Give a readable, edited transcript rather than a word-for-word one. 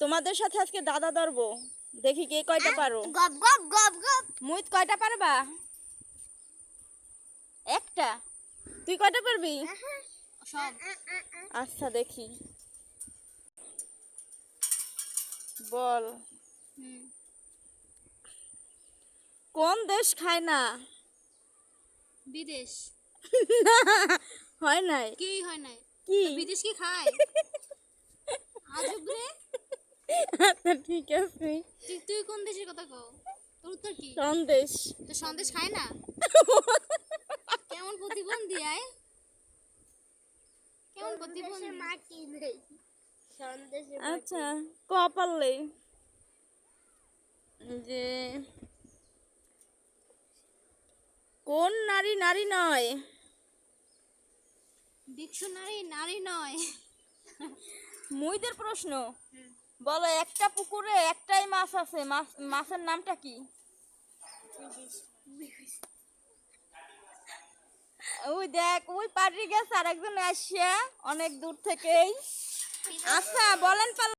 তোমাদের সাথে আজকে দাদা ধরবো, দেখি কে কয়টা পারো। গপ গপ গপ গপ। মুই কয়টা পারবা? একটা। তুই কয়টা পারবি? সব। আচ্ছা দেখি, বল। কোন দেশ খায় না? বিদেশ। হয় নাই। কি হয় নাই? কি? বিদেশ কি খায়? আজব রে। আচ্ছা ঠিক আছে। তুই কোন দেশের কথা কও? তোর উত্তর কি? সন্দেশ। তো সন্দেশ খায় না? কেমন প্রতিবন্ধী আয়? কেমন প্রতিবন্ধী? মাটি নেই। সন্দেশে আচ্ছা ক পারলে যে কোন নারী নারী নয়? ডিকশনারি নারী নয়। মুইদের প্রশ্ন বলো, একটা পুকুরে একটাই মাছ আছে, মাছের নামটা কি? ওই দেখ, ওই পাড়ি গেছে আর একজন আসছে অনেক দূর থেকেই। আচ্ছা বলেন।